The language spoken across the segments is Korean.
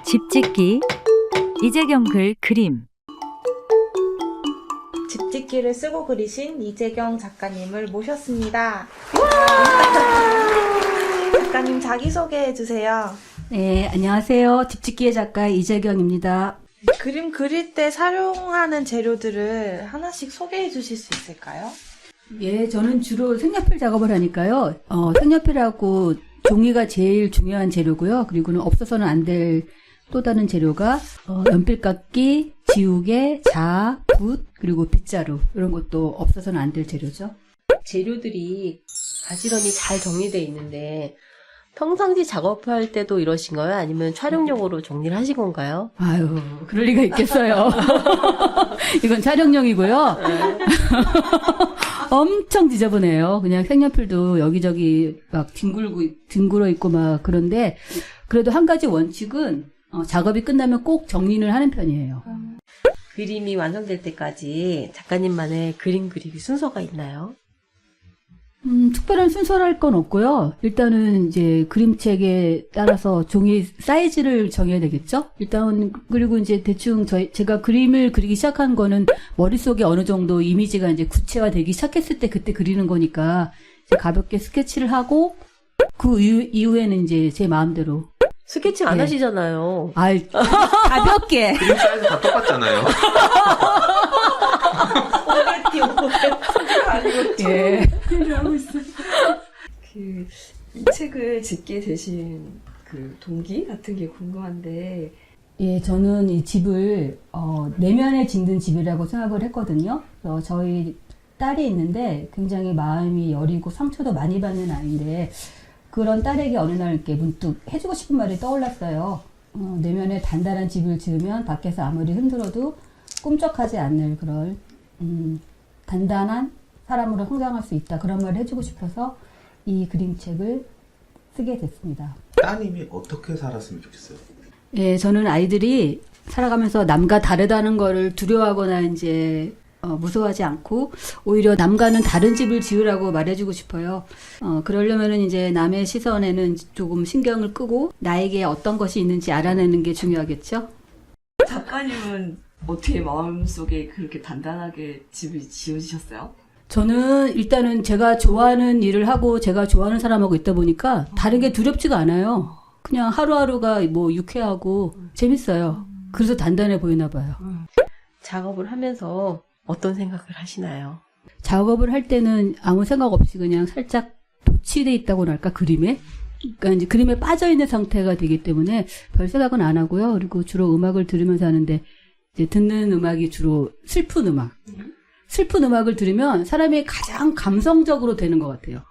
집짓기 이재경 글 그림. 집짓기를 쓰고 그리신 이재경 작가님을 모셨습니다. 작가님 자기소개해 주세요. 네, 안녕하세요. 집짓기의 작가 이재경입니다. 그림 그릴 때 사용하는 재료들을 하나씩 소개해 주실 수 있을까요? 예, 저는 주로 색연필 작업을 하니까요. 색연필하고 종이가 제일 중요한 재료고요. 그리고는 없어서는 안 될 또 다른 재료가 연필깎이, 지우개, 자, 붓, 그리고 빗자루 이런 것도 없어서는 안 될 재료죠. 재료들이 가지런히 잘 정리되어 있는데 평상시 작업할 때도 이러신 거예요? 아니면 촬영용으로 정리를 하신 건가요? 아유, 그럴 리가 있겠어요. 이건 촬영용이고요. 엄청 지저분해요. 그냥 색연필도 여기저기 막 뒹굴어 있고 막 그런데 그래도 한 가지 원칙은 작업이 끝나면 꼭 정리를 하는 편이에요. 그림이 완성될 때까지 작가님만의 그림 그리기 순서가 있나요? 특별한 순서랄 건 없고요. 일단은 이제 그림책에 따라서 종이 사이즈를 정해야 되겠죠? 일단, 그리고 이제 대충 제가 그림을 그리기 시작한 거는 머릿속에 어느 정도 이미지가 이제 구체화되기 시작했을 때 그때 그리는 거니까 이제 가볍게 스케치를 하고 그 이후에는 이제 제 마음대로. 스케치 안 네. 하시잖아요. 가볍게. 그림 사이즈 다 똑같잖아요. 예. 하고 있어요. 이 책을 짓게 되신 그 동기 같은 게 궁금한데. 예, 저는 이 집을, 내면에 짓는 집이라고 생각을 했거든요. 그래서 저희 딸이 있는데 굉장히 마음이 여리고 상처도 많이 받는 아이인데, 그런 딸에게 어느 날 이렇게 문득 해주고 싶은 말이 떠올랐어요. 내면에 단단한 집을 지으면 밖에서 아무리 흔들어도 꿈쩍하지 않을 그런, 단단한 사람으로 성장할 수 있다. 그런 말을 해주고 싶어서 이 그림책을 쓰게 됐습니다. 따님이 어떻게 살았으면 좋겠어요? 예, 저는 아이들이 살아가면서 남과 다르다는 거를 두려워하거나 이제 무서워하지 않고 오히려 남과는 다른 집을 지으라고 말해주고 싶어요. 그러려면은 이제 남의 시선에는 조금 신경을 끄고 나에게 어떤 것이 있는지 알아내는 게 중요하겠죠? 작가님은 어떻게 마음속에 그렇게 단단하게 집을 지으셨어요? 저는 일단은 제가 좋아하는 일을 하고 제가 좋아하는 사람하고 있다 보니까 다른 게 두렵지가 않아요. 그냥 하루하루가 뭐 유쾌하고 재밌어요. 그래서 단단해 보이나 봐요. 작업을 하면서 어떤 생각을 하시나요? 작업을 할 때는 아무 생각 없이 그냥 살짝 도취돼 있다고나 할까, 그림에? 그러니까 이제 그림에 빠져 있는 상태가 되기 때문에 별 생각은 안 하고요. 그리고 주로 음악을 들으면서 하는데 이제 듣는 음악이 주로 슬픈 음악. 슬픈 음악을 들으면 사람이 가장 감성적으로 되는 것 같아요.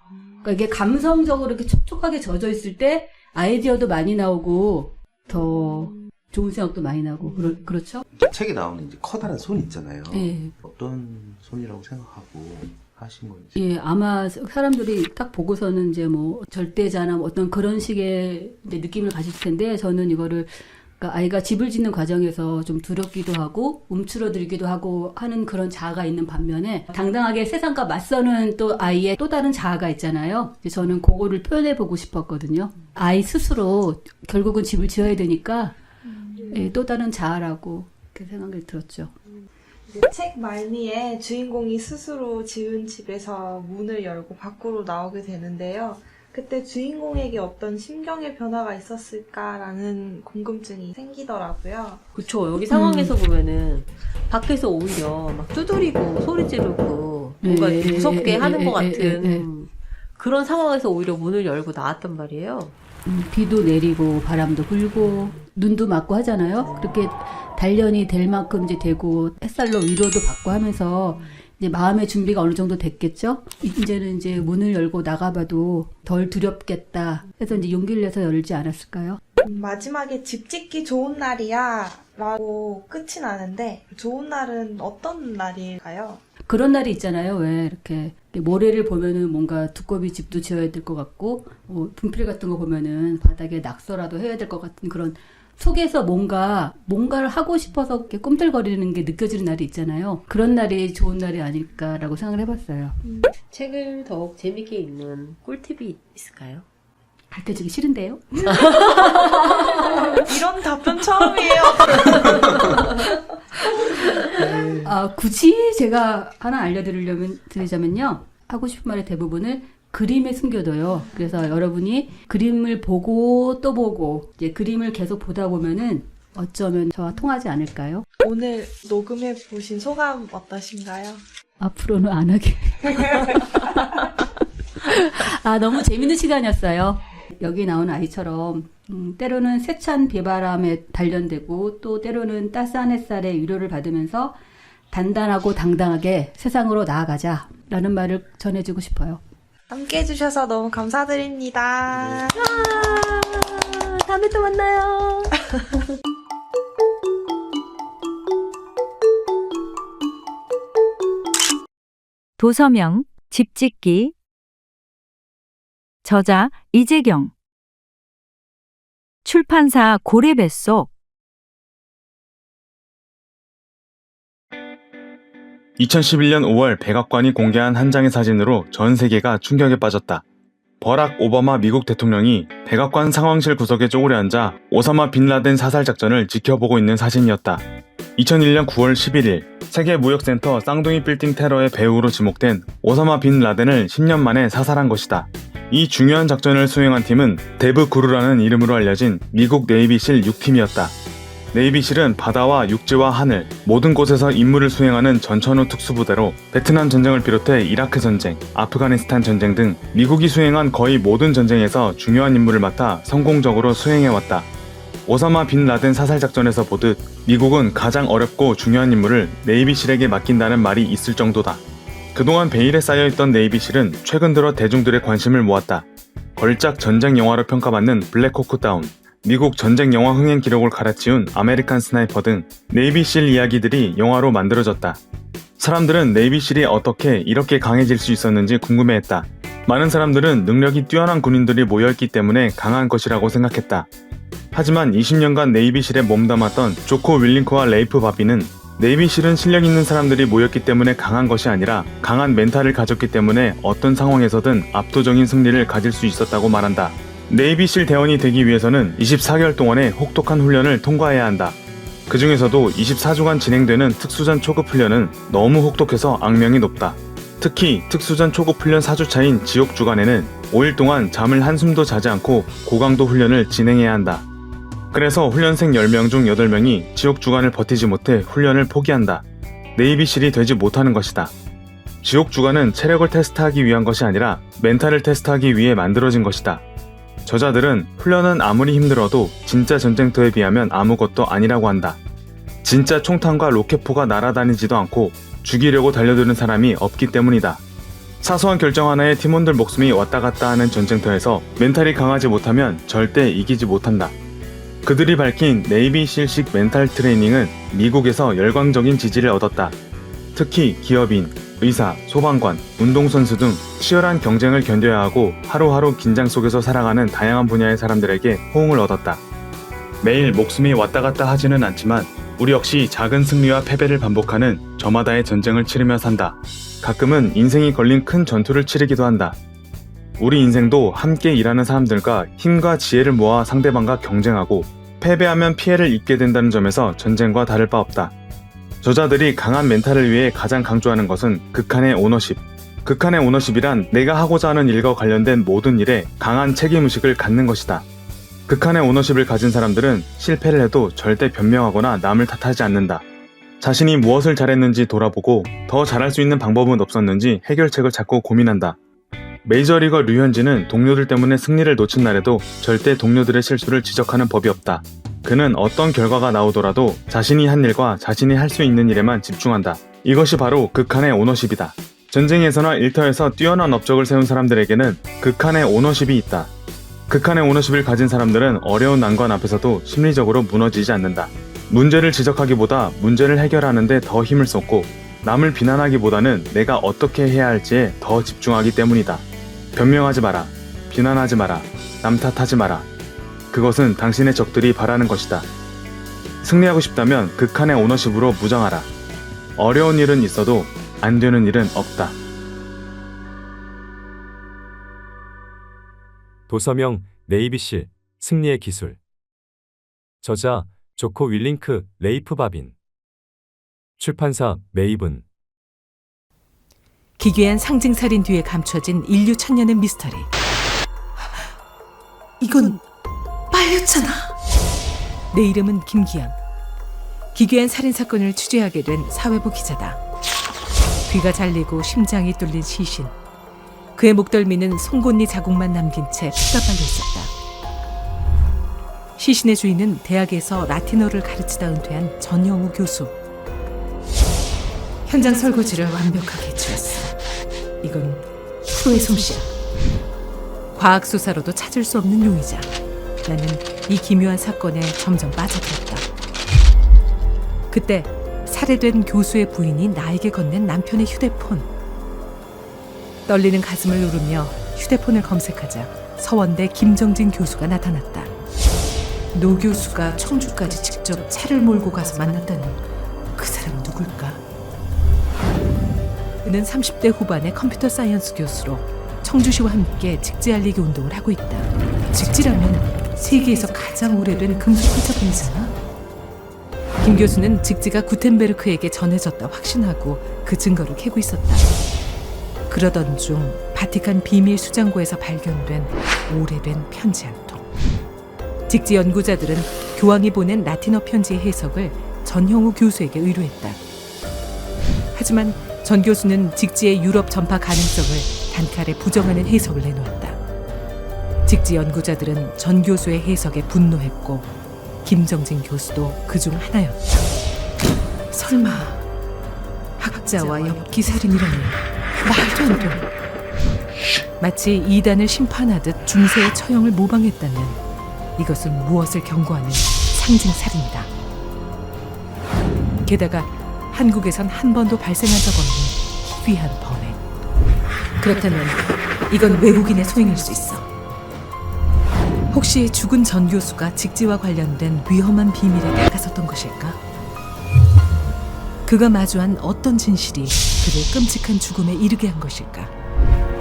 그러니까 이게 감성적으로 이렇게 촉촉하게 젖어 있을 때 아이디어도 많이 나오고 더 좋은 생각도 많이 나고 그렇죠? 책에 나오는 이제 커다란 손 있잖아요. 예. 어떤 손이라고 생각하고 하신 건지. 예, 아마 사람들이 딱 보고서는 이제 뭐 절대자나 뭐 어떤 그런 식의 이제 느낌을 가질 텐데 저는 이거를 그러니까 아이가 집을 짓는 과정에서 좀 두렵기도 하고 움츠러들기도 하고 하는 그런 자아가 있는 반면에 당당하게 세상과 맞서는 또 아이의 또 다른 자아가 있잖아요. 저는 그거를 표현해 보고 싶었거든요. 아이 스스로 결국은 집을 지어야 되니까 예, 또 다른 자아라고 그렇게 생각이 들었죠. 책 말미에 주인공이 스스로 지은 집에서 문을 열고 밖으로 나오게 되는데요. 그때 주인공에게 어떤 심경의 변화가 있었을까라는 궁금증이 생기더라고요. 그쵸. 여기 상황에서 보면은 밖에서 오히려 막 두드리고 소리 지르고 뭔가 무섭게 하는 것 같은 그런 상황에서 오히려 문을 열고 나왔단 말이에요. 비도 내리고 바람도 불고 눈도 맞고 하잖아요. 그렇게 단련이 될 만큼 이제 되고 햇살로 위로도 받고 하면서 이제 마음의 준비가 어느 정도 됐겠죠. 이제는 이제 문을 열고 나가봐도 덜 두렵겠다 해서 이제 용기를 내서 열지 않았을까요? 마지막에 집 짓기 좋은 날이야 라고 끝이 나는데 좋은 날은 어떤 날일까요? 그런 날이 있잖아요. 왜 이렇게 모래를 보면은 뭔가 두꺼비 집도 지어야 될 것 같고 분필 같은 거 보면은 바닥에 낙서라도 해야 될 것 같은 그런 속에서 뭔가를 하고 싶어서 이렇게 꿈틀거리는 게 느껴지는 날이 있잖아요. 그런 날이 좋은 날이 아닐까라고 생각을 해봤어요. 책을 더욱 재밌게 읽는 꿀팁이 있을까요? 가르쳐주기 싫은데요? 이런 답변 처음 굳이 제가 하나 드리자면요. 하고 싶은 말의 대부분을 그림에 숨겨둬요. 그래서 여러분이 그림을 보고 또 보고 이제 그림을 계속 보다 보면은 어쩌면 저와 통하지 않을까요? 오늘 녹음해 보신 소감 어떠신가요? 앞으로는 안 하게. 너무 재밌는 시간이었어요. 여기 나온 아이처럼 때로는 세찬 비바람에 단련되고 또 때로는 따스한 햇살에 위로를 받으면서 단단하고 당당하게 세상으로 나아가자라는 말을 전해주고 싶어요. 함께 해주셔서 너무 감사드립니다. 다음에 또 만나요. 도서명 집짓기 저자 이재경 출판사 고래뱃속 2011년 5월 백악관이 공개한 한 장의 사진으로 전 세계가 충격에 빠졌다. 버락 오바마 미국 대통령이 백악관 상황실 구석에 쪼그려 앉아 오사마 빈 라덴 사살 작전을 지켜보고 있는 사진이었다. 2001년 9월 11일 세계무역센터 쌍둥이 빌딩 테러의 배후로 지목된 오사마 빈 라덴을 10년 만에 사살한 것이다. 이 중요한 작전을 수행한 팀은 데브 구루라는 이름으로 알려진 미국 네이비실 6팀이었다. 네이비실은 바다와 육지와 하늘 모든 곳에서 임무를 수행하는 전천후 특수부대로 베트남 전쟁을 비롯해 이라크 전쟁, 아프가니스탄 전쟁 등 미국이 수행한 거의 모든 전쟁에서 중요한 임무를 맡아 성공적으로 수행해왔다. 오사마 빈 라덴 사살 작전에서 보듯 미국은 가장 어렵고 중요한 임무를 네이비실에게 맡긴다는 말이 있을 정도다. 그동안 베일에 쌓여있던 네이비실은 최근 들어 대중들의 관심을 모았다. 걸작 전쟁 영화로 평가받는 블랙호크 다운, 미국 전쟁 영화 흥행 기록을 갈아치운 아메리칸 스나이퍼 등 네이비실 이야기들이 영화로 만들어졌다. 사람들은 네이비실이 어떻게 이렇게 강해질 수 있었는지 궁금해했다. 많은 사람들은 능력이 뛰어난 군인들이 모여있기 때문에 강한 것이라고 생각했다. 하지만 20년간 네이비실에 몸담았던 조코 윌링크와 레이프 바비는 네이비실은 실력 있는 사람들이 모였기 때문에 강한 것이 아니라 강한 멘탈을 가졌기 때문에 어떤 상황에서든 압도적인 승리를 가질 수 있었다고 말한다. 네이비실 대원이 되기 위해서는 24개월 동안의 혹독한 훈련을 통과해야 한다. 그 중에서도 24주간 진행되는 특수전 초급 훈련은 너무 혹독해서 악명이 높다. 특히 특수전 초급 훈련 4주차인 지옥 주간에는 5일 동안 잠을 한숨도 자지 않고 고강도 훈련을 진행해야 한다. 그래서 훈련생 10명 중 8명이 지옥 주간을 버티지 못해 훈련을 포기한다. 네이비실이 되지 못하는 것이다. 지옥 주간은 체력을 테스트하기 위한 것이 아니라 멘탈을 테스트하기 위해 만들어진 것이다. 저자들은 훈련은 아무리 힘들어도 진짜 전쟁터에 비하면 아무것도 아니라고 한다. 진짜 총탄과 로켓포가 날아다니지도 않고 죽이려고 달려드는 사람이 없기 때문이다. 사소한 결정 하나에 팀원들 목숨이 왔다 갔다 하는 전쟁터에서 멘탈이 강하지 못하면 절대 이기지 못한다. 그들이 밝힌 네이비실식 멘탈 트레이닝은 미국에서 열광적인 지지를 얻었다. 특히 기업인, 의사, 소방관, 운동선수 등 치열한 경쟁을 견뎌야 하고 하루하루 긴장 속에서 살아가는 다양한 분야의 사람들에게 호응을 얻었다. 매일 목숨이 왔다 갔다 하지는 않지만 우리 역시 작은 승리와 패배를 반복하는 저마다의 전쟁을 치르며 산다. 가끔은 인생이 걸린 큰 전투를 치르기도 한다. 우리 인생도 함께 일하는 사람들과 힘과 지혜를 모아 상대방과 경쟁하고 패배하면 피해를 입게 된다는 점에서 전쟁과 다를 바 없다. 저자들이 강한 멘탈을 위해 가장 강조하는 것은 극한의 오너십. 극한의 오너십이란 내가 하고자 하는 일과 관련된 모든 일에 강한 책임의식을 갖는 것이다. 극한의 오너십을 가진 사람들은 실패를 해도 절대 변명하거나 남을 탓하지 않는다. 자신이 무엇을 잘했는지 돌아보고 더 잘할 수 있는 방법은 없었는지 해결책을 찾고 고민한다. 메이저리거 류현진은 동료들 때문에 승리를 놓친 날에도 절대 동료들의 실수를 지적하는 법이 없다. 그는 어떤 결과가 나오더라도 자신이 한 일과 자신이 할 수 있는 일에만 집중한다. 이것이 바로 극한의 오너십이다. 전쟁에서나 일터에서 뛰어난 업적을 세운 사람들에게는 극한의 오너십이 있다. 극한의 오너십을 가진 사람들은 어려운 난관 앞에서도 심리적으로 무너지지 않는다. 문제를 지적하기보다 문제를 해결하는 데 더 힘을 쏟고 남을 비난하기보다는 내가 어떻게 해야 할지에 더 집중하기 때문이다. 변명하지 마라. 비난하지 마라. 남 탓하지 마라. 그것은 당신의 적들이 바라는 것이다. 승리하고 싶다면 극한의 오너십으로 무장하라. 어려운 일은 있어도 안 되는 일은 없다. 도서명 네이비실 승리의 기술. 저자 조코 윌링크 레이프 바빈. 출판사 매입은 기괴한 상징살인 뒤에 감춰진 인류 천년의 미스터리. 이건 빨렸잖아. 내 이름은 김기현. 기괴한 살인사건을 취재하게 된 사회부 기자다. 귀가 잘리고 심장이 뚫린 시신. 그의 목덜미는 송곳니 자국만 남긴 채 피가 빨려 있었다. 시신의 주인은 대학에서 라틴어를 가르치다 은퇴한 전형우 교수. 현장 설거지를 완벽하게 해주었어. 이건 프로의 솜씨야. 과학수사로도 찾을 수 없는 용의자. 나는 이 기묘한 사건에 점점 빠져들었다. 그때 살해된 교수의 부인이 나에게 건넨 남편의 휴대폰. 떨리는 가슴을 누르며 휴대폰을 검색하자 서원대 김정진 교수가 나타났다. 노 교수가 청주까지 직접 차를 몰고 가서 만났다는 그 사람은 누굴까? 그는 30대 후반의 컴퓨터 사이언스 교수로 청주시와 함께 직지 알리기 운동을 하고 있다. 직지라면 세계에서 가장 오래된 금속 회사분이잖아. 김 교수는 직지가 구텐베르크에게 전해졌다 확신하고 그 증거를 캐고 있었다. 그러던 중 바티칸 비밀 수장고에서 발견된 오래된 편지 한 통. 직지 연구자들은 교황이 보낸 라틴어 편지의 해석을 전형우 교수에게 의뢰했다. 하지만 전 교수는 직지의 유럽 전파 가능성을 단칼에 부정하는 해석을 내놓았다. 직지 연구자들은 전 교수의 해석에 분노했고 김정진 교수도 그중 하나였다. 설마 학자와 엽기살인이라니 말도 안 돼. 마치 이단을 심판하듯 중세의 처형을 모방했다면 이것은 무엇을 경고하는 상징살인이다. 게다가 한국에선 한 번도 발생한 적 없는 희귀한 범행. 그렇다면 이건 외국인의 소행일 수 있어. 혹시 죽은 전 교수가 직지와 관련된 위험한 비밀에 다가섰던 것일까? 그가 마주한 어떤 진실이 그를 끔찍한 죽음에 이르게 한 것일까?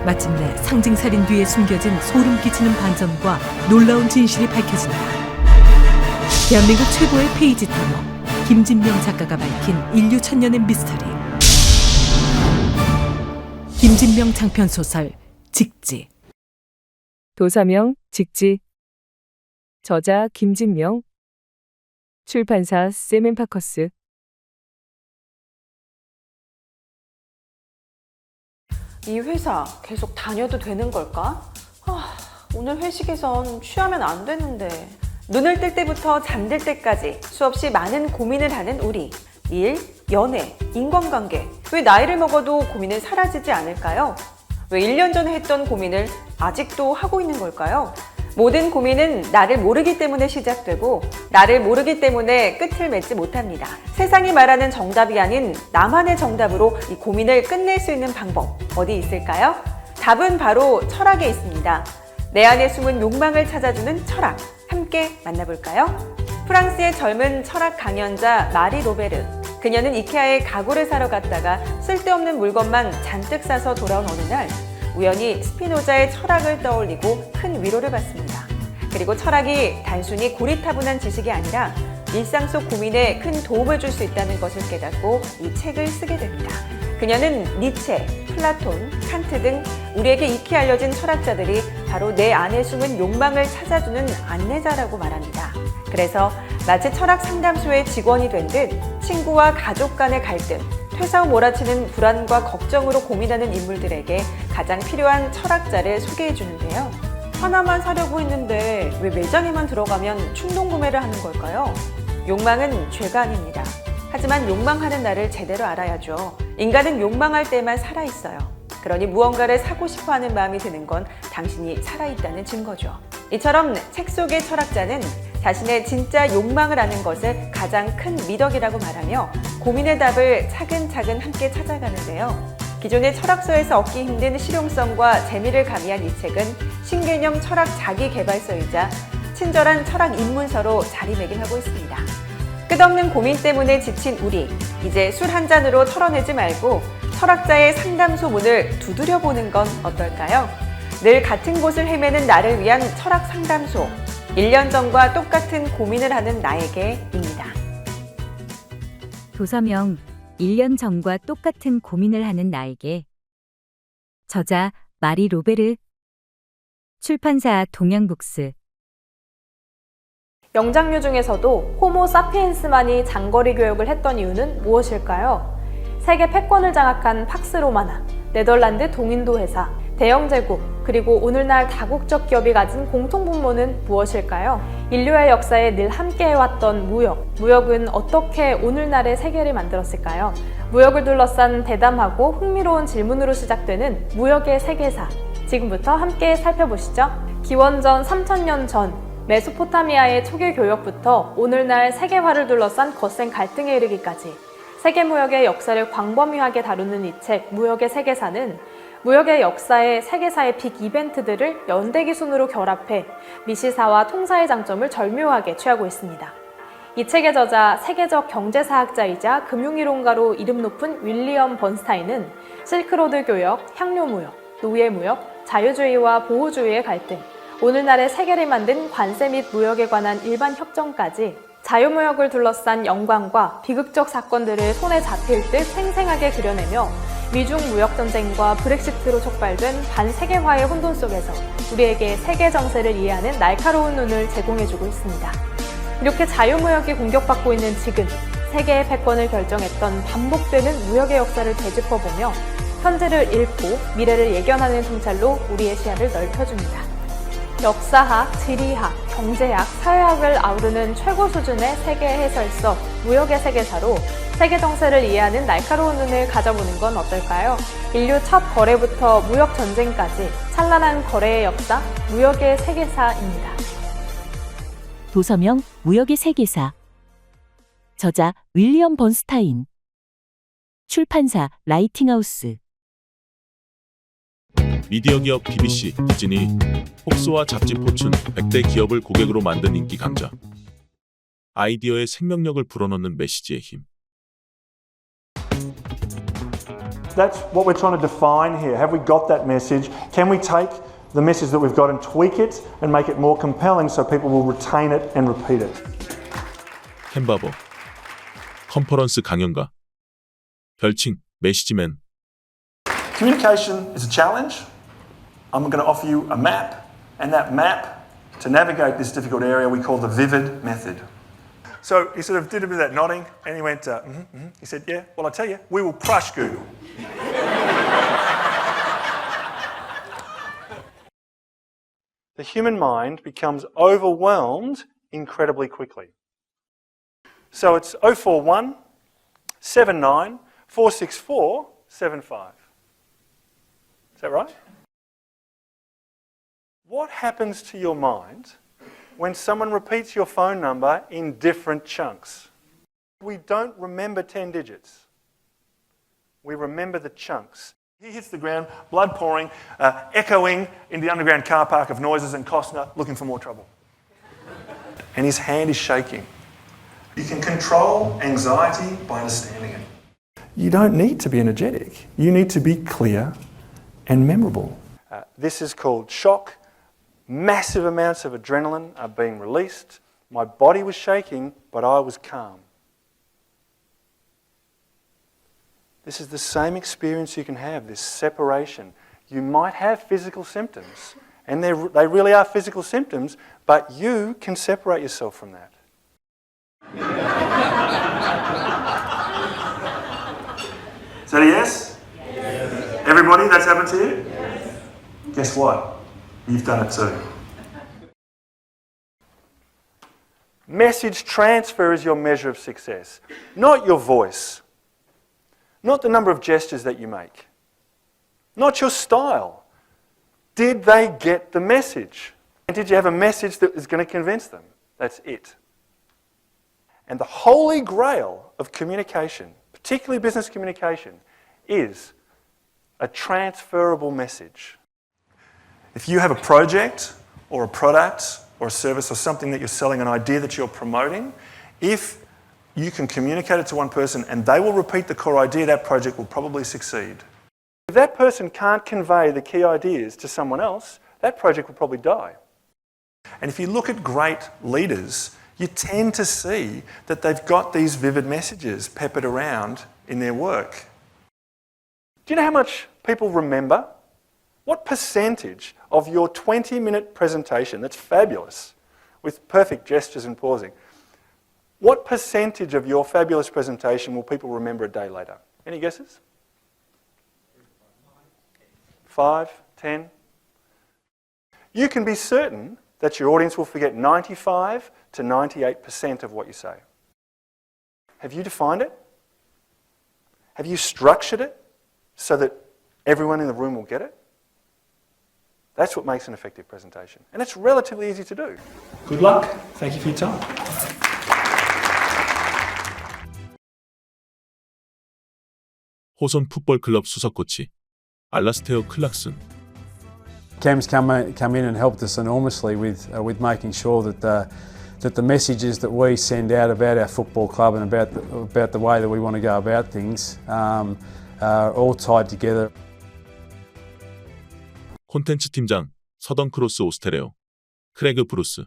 마침내 상징살인 뒤에 숨겨진 소름 끼치는 반전과 놀라운 진실이 밝혀진다. 대한민국 최고의 페이지 터너 김진명 작가가 밝힌 인류 천년의 미스터리. 김진명 장편소설 직지. 도사명 직지. 저자 김진명. 출판사 세멘파커스. 이 회사 계속 다녀도 되는 걸까? 오늘 회식에선 취하면 안 되는데. 눈을 뜰 때부터 잠들 때까지 수없이 많은 고민을 하는 우리. 일, 연애, 인간관계. 왜 나이를 먹어도 고민은 사라지지 않을까요? 왜 1년 전에 했던 고민을 아직도 하고 있는 걸까요? 모든 고민은 나를 모르기 때문에 시작되고 나를 모르기 때문에 끝을 맺지 못합니다. 세상이 말하는 정답이 아닌 나만의 정답으로 이 고민을 끝낼 수 있는 방법 어디 있을까요? 답은 바로 철학에 있습니다. 내 안에 숨은 욕망을 찾아주는 철학, 함께 만나볼까요? 프랑스의 젊은 철학 강연자 마리 로베르. 그녀는 이케아에 가구를 사러 갔다가 쓸데없는 물건만 잔뜩 사서 돌아온 어느 날 우연히 스피노자의 철학을 떠올리고 큰 위로를 받습니다. 그리고 철학이 단순히 고리타분한 지식이 아니라 일상 속 고민에 큰 도움을 줄 수 있다는 것을 깨닫고 이 책을 쓰게 됩니다. 그녀는 니체, 플라톤, 칸트 등 우리에게 익히 알려진 철학자들이 바로 내 안에 숨은 욕망을 찾아주는 안내자라고 말합니다. 그래서 마치 철학 상담소의 직원이 된 듯 친구와 가족 간의 갈등, 퇴사 후 몰아치는 불안과 걱정으로 고민하는 인물들에게 가장 필요한 철학자를 소개해 주는데요. 하나만 사려고 했는데 왜 매장에만 들어가면 충동 구매를 하는 걸까요? 욕망은 죄가 아닙니다. 하지만 욕망하는 나를 제대로 알아야죠. 인간은 욕망할 때만 살아있어요. 그러니 무언가를 사고 싶어하는 마음이 드는 건 당신이 살아있다는 증거죠. 이처럼 책 속의 철학자는 자신의 진짜 욕망을 아는 것을 가장 큰 미덕이라고 말하며 고민의 답을 차근차근 함께 찾아가는데요. 기존의 철학서에서 얻기 힘든 실용성과 재미를 가미한 이 책은 신개념 철학 자기개발서이자 친절한 철학 입문서로 자리매김하고 있습니다. 끝없는 고민 때문에 지친 우리, 이제 술 한 잔으로 털어내지 말고 철학자의 상담소 문을 두드려보는 건 어떨까요? 늘 같은 곳을 헤매는 나를 위한 철학 상담소. 1년 전과 똑같은 고민을 하는 나에게입니다. 도사명 1년 전과 똑같은 고민을 하는 나에게. 저자 마리 로베르. 출판사 동양북스. 영장류 중에서도 호모 사피엔스만이 장거리 교역을 했던 이유는 무엇일까요? 세계 패권을 장악한 팍스 로마나, 네덜란드 동인도 회사, 대영 제국, 그리고 오늘날 다국적 기업이 가진 공통분모는 무엇일까요? 인류의 역사에 늘 함께해왔던 무역. 무역은 어떻게 오늘날의 세계를 만들었을까요? 무역을 둘러싼 대담하고 흥미로운 질문으로 시작되는 무역의 세계사. 지금부터 함께 살펴보시죠. 기원전 3000년 전 메소포타미아의 초기 교역부터 오늘날 세계화를 둘러싼 거센 갈등에 이르기까지 세계무역의 역사를 광범위하게 다루는 이 책 무역의 세계사는 무역의 역사에 세계사의 빅 이벤트들을 연대기순으로 결합해 미시사와 통사의 장점을 절묘하게 취하고 있습니다. 이 책의 저자 세계적 경제사학자이자 금융이론가로 이름 높은 윌리엄 번스타인은 실크로드 교역, 향료무역, 노예무역, 자유주의와 보호주의의 갈등, 오늘날의 세계를 만든 관세 및 무역에 관한 일반 협정까지 자유무역을 둘러싼 영광과 비극적 사건들을 손에 잡힐 듯 생생하게 그려내며 미중 무역전쟁과 브렉시트로 촉발된 반세계화의 혼돈 속에서 우리에게 세계 정세를 이해하는 날카로운 눈을 제공해주고 있습니다. 이렇게 자유무역이 공격받고 있는 지금, 세계의 패권을 결정했던 반복되는 무역의 역사를 되짚어보며 현재를 읽고 미래를 예견하는 통찰로 우리의 시야를 넓혀줍니다. 역사학, 지리학, 경제학, 사회학을 아우르는 최고 수준의 세계 해설서 무역의 세계사로 세계 정세를 이해하는 날카로운 눈을 가져보는 건 어떨까요? 인류 첫 거래부터 무역 전쟁까지 찬란한 거래의 역사, 무역의 세계사입니다. 도서명 무역의 세계사. 저자 윌리엄 번스타인. 출판사 라이팅하우스. 미디어 기업 BBC, 디즈니, 폭스와 잡지 포춘 100대 기업을 고객으로 만든 인기 강자. 아이디어의 생명력을 불어넣는 메시지의 힘. That's what we're trying to define here. Have we got that message? Can we take the message that we've got and tweak it and make it more compelling so people will retain it and repeat it? 켄 바버. 컨퍼런스 강연가. 별칭 메시지맨. Communication is a challenge. I'm going to offer you a map, and that map, to navigate this difficult area, we call the VIVID method. So he sort of did a bit of that nodding, and he went, He said, yeah, well, I tell you, we will crush Google. The human mind becomes overwhelmed incredibly quickly. So it's 041 79 464 75. Is that right? What happens to your mind when someone repeats your phone number in different chunks? We don't remember 10 digits. We remember the chunks. He hits the ground, blood pouring, echoing in the underground car park of Noises and Costner, looking for more trouble. And his hand is shaking. You can control anxiety by understanding it. You don't need to be energetic. You need to be clear and memorable. This is called shock. Massive amounts of adrenaline are being released. My body was shaking, but I was calm. This is the same experience you can have, this separation. You might have physical symptoms, and they really are physical symptoms, but you can separate yourself from that. Is that a yes? Yes. Everybody, that's happened to you? Yes. Guess what? You've done it too. Message transfer is your measure of success, not your voice, not the number of gestures that you make, not your style. Did they get the message? And did you have a message that is going to convince them? That's it. And the holy grail of communication, particularly business communication, is a transferable message. If you have a project or a product or a service or something that you're selling, an idea that you're promoting, if you can communicate it to one person and they will repeat the core idea, that project will probably succeed. If that person can't convey the key ideas to someone else, that project will probably die. And if you look at great leaders, you tend to see that they've got these vivid messages peppered around in their work. Do you know how much people remember? What percentage of your 20-minute presentation, that's fabulous, with perfect gestures and pausing, what percentage of your fabulous presentation will people remember a day later? Any guesses? 5, 10? You can be certain that your audience will forget 95 to 98% of what you say. Have you defined it? Have you structured it so that everyone in the room will get it? That's what makes an effective presentation. And it's relatively easy to do. Good luck. Thank you for your time. 호선 풋볼 클럽 수석 코치 알라스테어 클락슨. Cam's come in and helped us enormously with making sure that the messages that we send out about our football club and about the way that we want to go about things are all tied together. 콘텐츠 팀장 서던 크로스 오스테레오 크레그 브루스.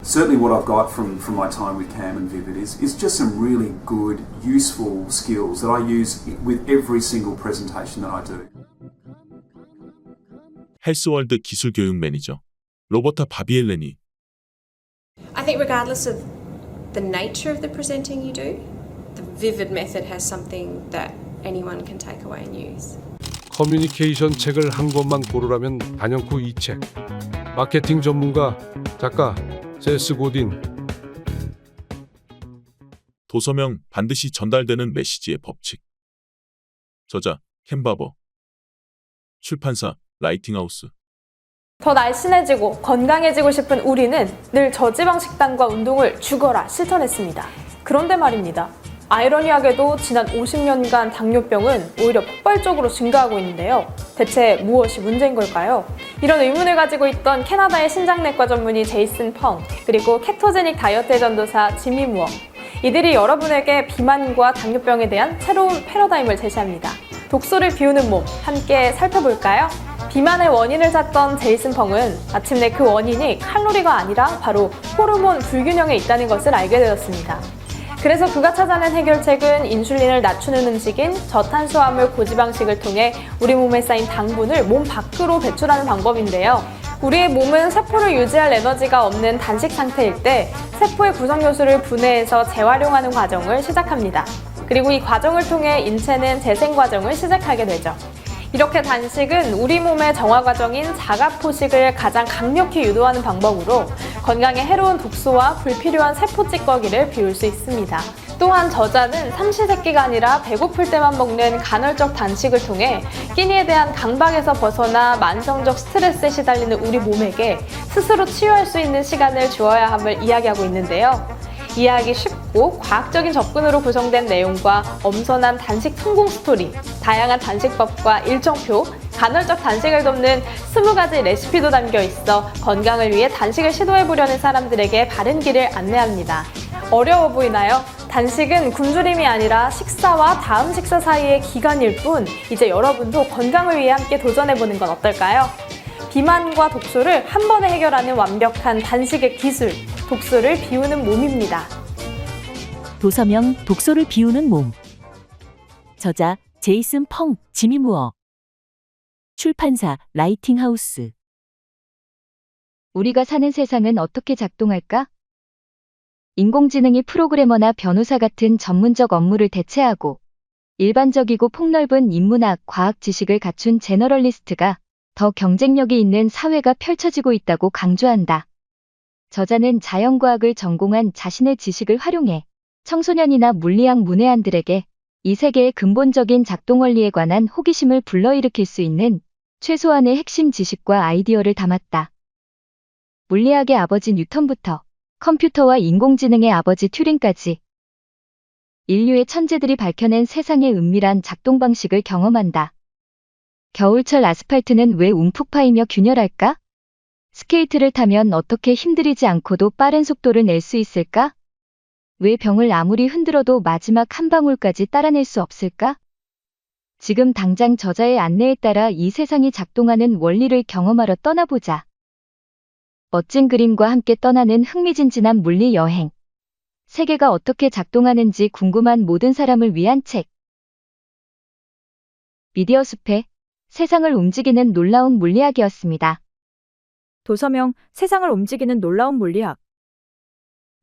Certainly what I've got from my time with Cam and Vivid is just some really good, useful skills that I use with every single presentation that I do. 헬스월드 기술 교육 매니저 로버타 바비엘레니. I think regardless of the nature of the presenting you do, the Vivid method has something that anyone can take away and use. 커뮤니케이션 책을 한 권만 고르라면 단연코 이 책. 마케팅 전문가 작가 세스 고딘. 도서명 반드시 전달되는 메시지의 법칙. 저자 켄 바버. 출판사 라이팅하우스. 더 날씬해지고 건강해지고 싶은 우리는 늘 저지방 식단과 운동을 죽어라 실천했습니다. 그런데 말입니다. 아이러니하게도 지난 50년간 당뇨병은 오히려 폭발적으로 증가하고 있는데요. 대체 무엇이 문제인 걸까요? 이런 의문을 가지고 있던 캐나다의 신장내과 전문의 제이슨 펑, 그리고 케토제닉 다이어트의 전도사 지미 무어. 이들이 여러분에게 비만과 당뇨병에 대한 새로운 패러다임을 제시합니다. 독소를 비우는 몸, 함께 살펴볼까요? 비만의 원인을 찾던 제이슨 펑은 마침내 그 원인이 칼로리가 아니라 바로 호르몬 불균형에 있다는 것을 알게 되었습니다. 그래서 그가 찾아낸 해결책은 인슐린을 낮추는 음식인 저탄수화물 고지방식을 통해 우리 몸에 쌓인 당분을 몸 밖으로 배출하는 방법인데요. 우리의 몸은 세포를 유지할 에너지가 없는 단식 상태일 때 세포의 구성 요소를 분해해서 재활용하는 과정을 시작합니다. 그리고 이 과정을 통해 인체는 재생 과정을 시작하게 되죠. 이렇게 단식은 우리 몸의 정화 과정인 자가포식을 가장 강력히 유도하는 방법으로 건강에 해로운 독소와 불필요한 세포 찌꺼기를 비울 수 있습니다. 또한 저자는 삼시세끼가 아니라 배고플 때만 먹는 간헐적 단식을 통해 끼니에 대한 강박에서 벗어나 만성적 스트레스에 시달리는 우리 몸에게 스스로 치유할 수 있는 시간을 주어야 함을 이야기하고 있는데요. 이해하기 쉽고 과학적인 접근으로 구성된 내용과 엄선한 단식 성공 스토리, 다양한 단식법과 일정표, 간헐적 단식을 돕는 20가지 레시피도 담겨 있어 건강을 위해 단식을 시도해보려는 사람들에게 바른 길을 안내합니다. 어려워 보이나요? 단식은 굶주림이 아니라 식사와 다음 식사 사이의 기간일 뿐, 이제 여러분도 건강을 위해 함께 도전해보는 건 어떨까요? 비만과 독소를 한 번에 해결하는 완벽한 단식의 기술, 독소를 비우는 몸입니다. 도서명 독소를 비우는 몸. 저자 제이슨 펑, 지미 무어. 출판사 라이팅하우스. 우리가 사는 세상은 어떻게 작동할까? 인공지능이 프로그래머나 변호사 같은 전문적 업무를 대체하고 일반적이고 폭넓은 인문학, 과학 지식을 갖춘 제너럴리스트가 더 경쟁력이 있는 사회가 펼쳐지고 있다고 강조한다. 저자는 자연과학을 전공한 자신의 지식을 활용해 청소년이나 물리학 문외한들에게 이 세계의 근본적인 작동 원리에 관한 호기심을 불러일으킬 수 있는 최소한의 핵심 지식과 아이디어를 담았다. 물리학의 아버지 뉴턴부터 컴퓨터와 인공지능의 아버지 튜링까지 인류의 천재들이 밝혀낸 세상의 은밀한 작동 방식을 경험한다. 겨울철 아스팔트는 왜 움푹 파이며 균열할까? 스케이트를 타면 어떻게 힘들이지 않고도 빠른 속도를 낼 수 있을까? 왜 병을 아무리 흔들어도 마지막 한 방울까지 따라낼 수 없을까? 지금 당장 저자의 안내에 따라 이 세상이 작동하는 원리를 경험하러 떠나보자. 멋진 그림과 함께 떠나는 흥미진진한 물리 여행. 세계가 어떻게 작동하는지 궁금한 모든 사람을 위한 책. 미디어 숲의 세상을 움직이는 놀라운 물리학이었습니다. 도서명 세상을 움직이는 놀라운 물리학.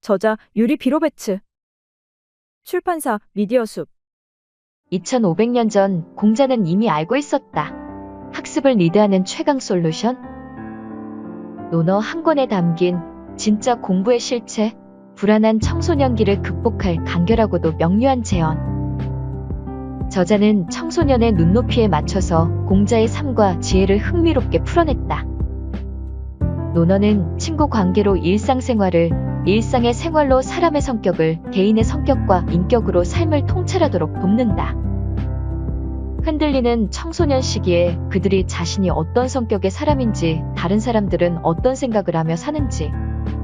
저자 유리 비로베츠. 출판사 미디어숲. 2500년 전 공자는 이미 알고 있었다. 학습을 리드하는 최강 솔루션? 논어 한 권에 담긴 진짜 공부의 실체, 불안한 청소년기를 극복할 간결하고도 명료한 재현. 저자는 청소년의 눈높이에 맞춰서 공자의 삶과 지혜를 흥미롭게 풀어냈다. 논어는 친구 관계로 일상생활을, 일상의 생활로 사람의 성격을, 개인의 성격과 인격으로 삶을 통찰하도록 돕는다. 흔들리는 청소년 시기에 그들이 자신이 어떤 성격의 사람인지, 다른 사람들은 어떤 생각을 하며 사는지,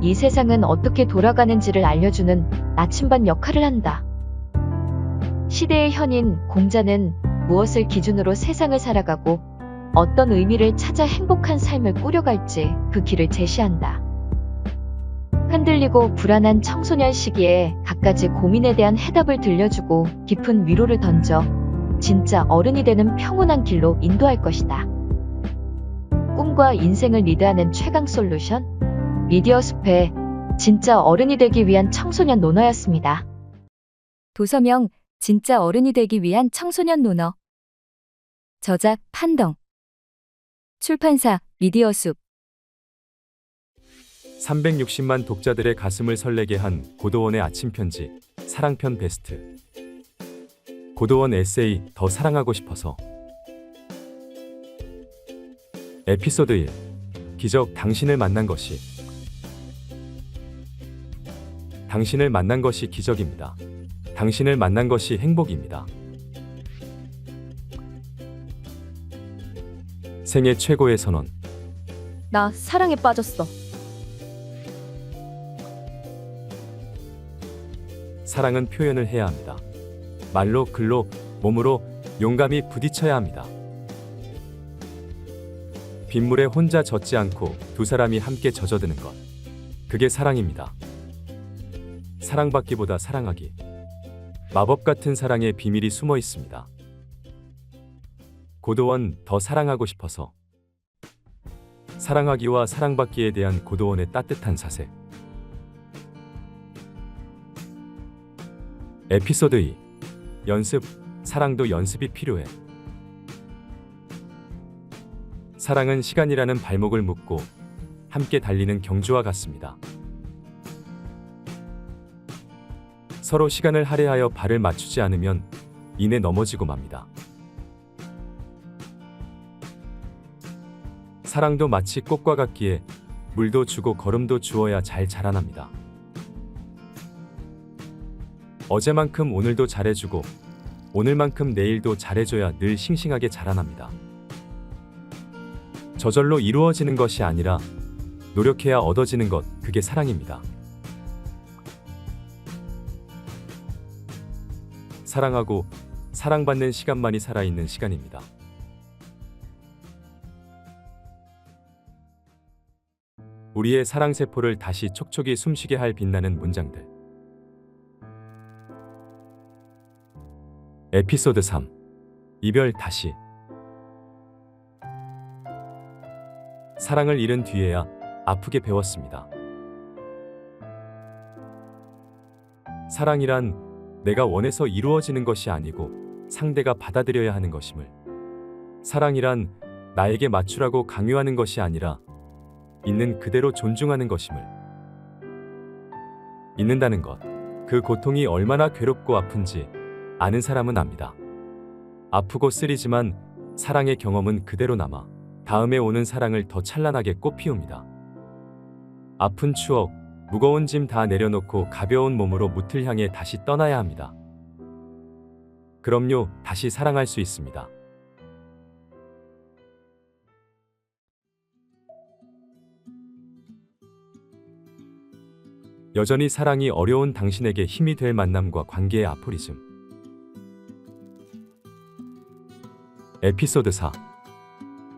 이 세상은 어떻게 돌아가는지를 알려주는 나침반 역할을 한다. 시대의 현인 공자는 무엇을 기준으로 세상을 살아가고 어떤 의미를 찾아 행복한 삶을 꾸려갈지 그 길을 제시한다. 흔들리고 불안한 청소년 시기에 갖가지 고민에 대한 해답을 들려주고 깊은 위로를 던져 진짜 어른이 되는 평온한 길로 인도할 것이다. 꿈과 인생을 리드하는 최강 솔루션? 미디어 숲의 진짜 어른이 되기 위한 청소년 논어였습니다. 도서명 진짜 어른이 되기 위한 청소년 논어. 저작 판덩. 출판사 미디어숲. 360만 독자들의 가슴을 설레게 한 고도원의 아침 편지, 사랑편 베스트. 고도원 에세이 더 사랑하고 싶어서. 에피소드 1. 기적 당신을 만난 것이. 당신을 만난 것이 기적입니다. 당신을 만난 것이 행복입니다. 생애 최고의 선언. 나 사랑에 빠졌어. 사랑은 표현을 해야 합니다. 말로, 글로, 몸으로 용감히 부딪혀야 합니다. 빗물에 혼자 젖지 않고 두 사람이 함께 젖어드는 것. 그게 사랑입니다. 사랑받기보다 사랑하기. 마법 같은 사랑의 비밀이 숨어 있습니다. 고도원 더 사랑하고 싶어서. 사랑하기와 사랑받기에 대한 고도원의 따뜻한 사색. 에피소드 2. 연습. 사랑도 연습이 필요해. 사랑은 시간이라는 발목을 묶고 함께 달리는 경주와 같습니다. 서로 시간을 할애하여 발을 맞추지 않으면 이내 넘어지고 맙니다. 사랑도 마치 꽃과 같기에 물도 주고 거름도 주어야 잘 자라납니다. 어제만큼 오늘도 잘해주고 오늘만큼 내일도 잘해줘야 늘 싱싱하게 자라납니다. 저절로 이루어지는 것이 아니라 노력해야 얻어지는 것, 그게 사랑입니다. 사랑하고 사랑받는 시간만이 살아있는 시간입니다. 우리의 사랑세포를 다시 촉촉이 숨쉬게 할 빛나는 문장들. 에피소드 3. 이별 다시. 사랑을 잃은 뒤에야 아프게 배웠습니다. 사랑이란 내가 원해서 이루어지는 것이 아니고 상대가 받아들여야 하는 것임을. 사랑이란 나에게 맞추라고 강요하는 것이 아니라 있는 그대로 존중하는 것임을. 잊는다는 것, 그 고통이 얼마나 괴롭고 아픈지 아는 사람은 압니다. 아프고 쓰리지만 사랑의 경험은 그대로 남아 다음에 오는 사랑을 더 찬란하게 꽃피웁니다. 아픈 추억, 무거운 짐 다 내려놓고 가벼운 몸으로 무틀 향해 다시 떠나야 합니다. 그럼요, 다시 사랑할 수 있습니다. 여전히 사랑이 어려운 당신에게 힘이 될 만남과 관계의 아포리즘. 에피소드 4.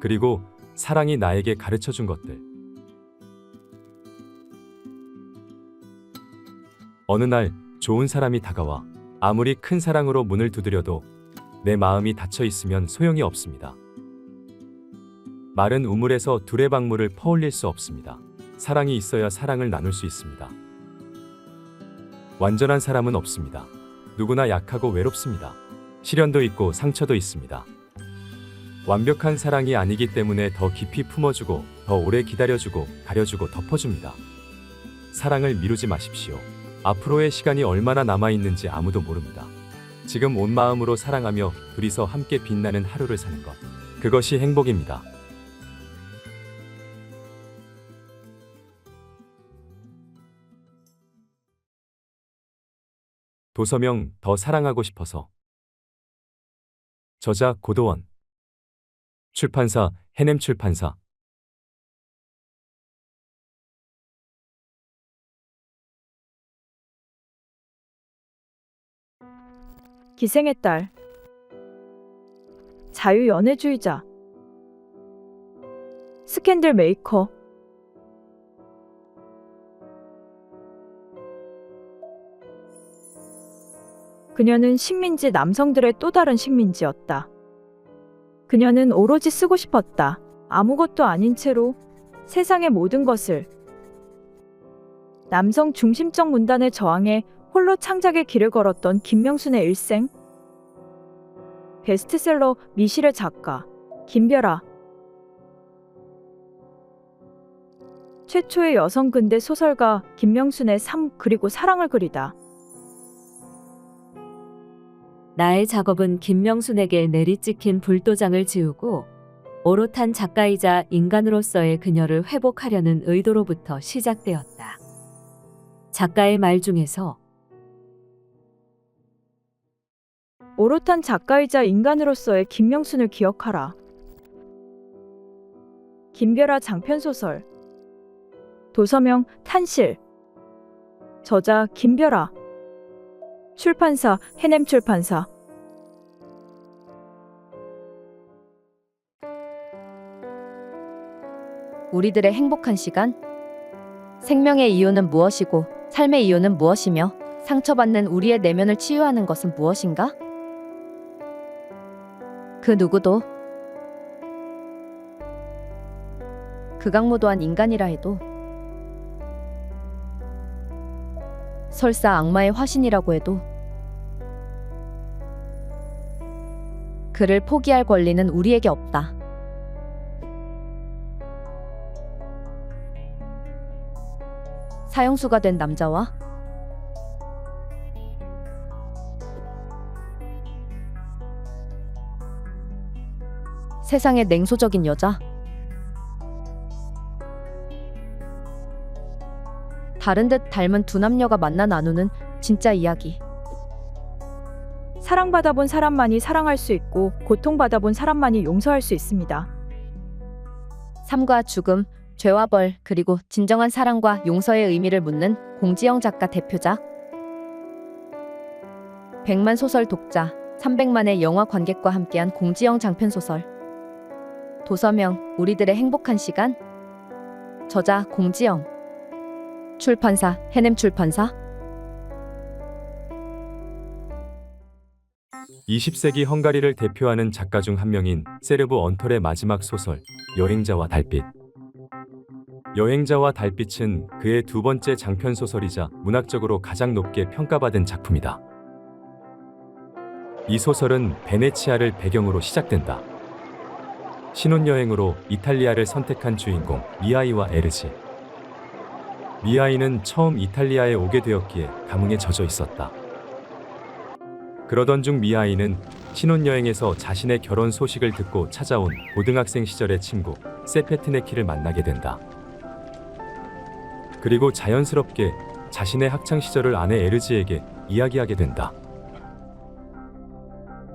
그리고 사랑이 나에게 가르쳐준 것들. 어느 날 좋은 사람이 다가와 아무리 큰 사랑으로 문을 두드려도 내 마음이 닫혀 있으면 소용이 없습니다. 마른 우물에서 두레박물을 퍼올릴 수 없습니다. 사랑이 있어야 사랑을 나눌 수 있습니다. 완전한 사람은 없습니다. 누구나 약하고 외롭습니다. 시련도 있고 상처도 있습니다. 완벽한 사랑이 아니기 때문에 더 깊이 품어주고 더 오래 기다려주고 가려주고 덮어줍니다. 사랑을 미루지 마십시오. 앞으로의 시간이 얼마나 남아있는지 아무도 모릅니다. 지금 온 마음으로 사랑하며 둘이서 함께 빛나는 하루를 사는 것. 그것이 행복입니다. 도서명 더 사랑하고 싶어서. 저자 고도원. 출판사 해냄 출판사. 기생의 딸. 자유연애주의자. 스캔들 메이커. 그녀는 식민지 남성들의 또 다른 식민지였다. 그녀는 오로지 쓰고 싶었다. 아무것도 아닌 채로 세상의 모든 것을. 남성 중심적 문단에 저항해 홀로 창작의 길을 걸었던 김명순의 일생. 베스트셀러 미실의 작가 김별아. 최초의 여성 근대 소설가 김명순의 삶 그리고 사랑을 그리다. 나의 작업은 김명순에게 내리찍힌 불도장을 지우고 오롯한 작가이자 인간으로서의 그녀를 회복하려는 의도로부터 시작되었다. 작가의 말 중에서 오롯한 작가이자 인간으로서의 김명순을 기억하라. 김별아 장편소설. 도서명 탄실. 저자 김별아. 출판사 해냄 출판사. 우리들의 행복한 시간? 생명의 이유는 무엇이고 삶의 이유는 무엇이며 상처받는 우리의 내면을 치유하는 것은 무엇인가? 그 누구도 극악무도한 인간이라 해도 설사 악마의 화신이라고 해도 그를 포기할 권리는 우리에게 없다. 사형수가 된 남자와 세상의 냉소적인 여자. 다른 듯 닮은 두 남녀가 만나 나누는 진짜 이야기. 사랑받아본 사람만이 사랑할 수 있고 고통받아본 사람만이 용서할 수 있습니다. 삶과 죽음, 죄와 벌, 그리고 진정한 사랑과 용서의 의미를 묻는 공지영 작가 대표작. 100만 소설 독자, 300만의 영화 관객과 함께한 공지영 장편소설. 도서명 우리들의 행복한 시간. 저자 공지영. 출판사 해냄 출판사. 20세기 헝가리를 대표하는 작가 중 한 명인 세르브 언톨의 마지막 소설 여행자와 달빛. 여행자와 달빛은 그의 두 번째 장편 소설이자 문학적으로 가장 높게 평가받은 작품이다. 이 소설은 베네치아를 배경으로 시작된다. 신혼여행으로 이탈리아를 선택한 주인공 미아이와 에르지. 미아이는 처음 이탈리아에 오게 되었기에 감흥에 젖어 있었다. 그러던 중 미아이는 신혼여행에서 자신의 결혼 소식을 듣고 찾아온 고등학생 시절의 친구 세페트네키를 만나게 된다. 그리고 자연스럽게 자신의 학창시절을 아내 에르지에게 이야기하게 된다.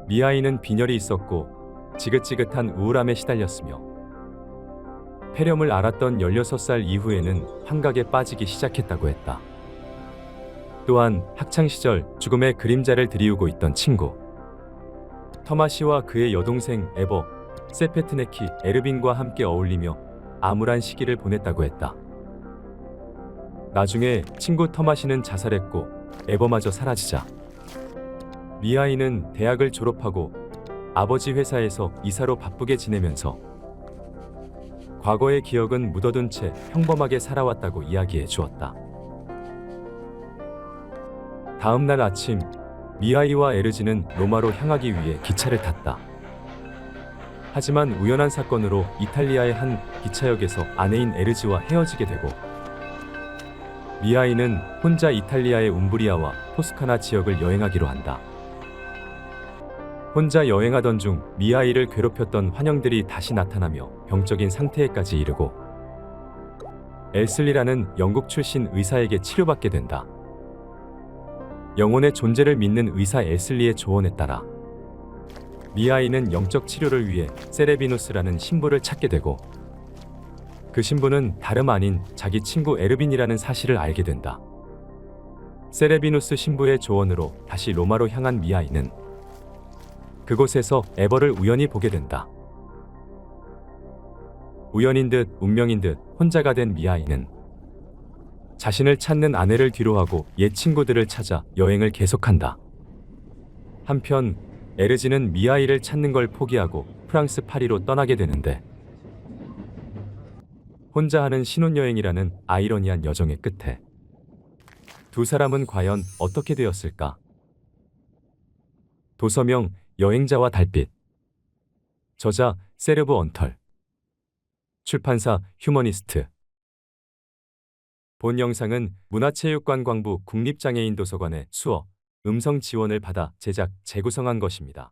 미아이는 빈혈이 있었고 지긋지긋한 우울함에 시달렸으며 폐렴을 앓았던 16살 이후에는 환각에 빠지기 시작했다고 했다. 또한 학창시절 죽음의 그림자를 드리우고 있던 친구 터마시와 그의 여동생 에버, 세페트네키, 에르빈과 함께 어울리며 암울한 시기를 보냈다고 했다. 나중에 친구 터마시는 자살했고 에버마저 사라지자 미아이는 대학을 졸업하고 아버지 회사에서 이사로 바쁘게 지내면서 과거의 기억은 묻어둔 채 평범하게 살아왔다고 이야기해 주었다. 다음 날 아침, 미아이와 에르지는 로마로 향하기 위해 기차를 탔다. 하지만 우연한 사건으로 이탈리아의 한 기차역에서 아내인 에르지와 헤어지게 되고 미아이는 혼자 이탈리아의 움브리아와 토스카나 지역을 여행하기로 한다. 혼자 여행하던 중 미아이를 괴롭혔던 환영들이 다시 나타나며 병적인 상태에까지 이르고 엘슬리라는 영국 출신 의사에게 치료받게 된다. 영혼의 존재를 믿는 의사 엘슬리의 조언에 따라 미아이는 영적 치료를 위해 세레비누스라는 신부를 찾게 되고 그 신부는 다름 아닌 자기 친구 에르빈이라는 사실을 알게 된다. 세레비누스 신부의 조언으로 다시 로마로 향한 미아이는 그곳에서 에버를 우연히 보게 된다. 우연인 듯 운명인 듯 혼자가 된 미아이는 자신을 찾는 아내를 뒤로하고 옛 친구들을 찾아 여행을 계속한다. 한편 에르지는 미아이를 찾는 걸 포기하고 프랑스 파리로 떠나게 되는데 혼자 하는 신혼여행이라는 아이러니한 여정의 끝에 두 사람은 과연 어떻게 되었을까? 도서명 여행자와 달빛 저자 세르브 언털 출판사 휴머니스트 본 영상은 문화체육관광부 국립장애인도서관의 수어, 음성 지원을 받아 제작, 재구성한 것입니다.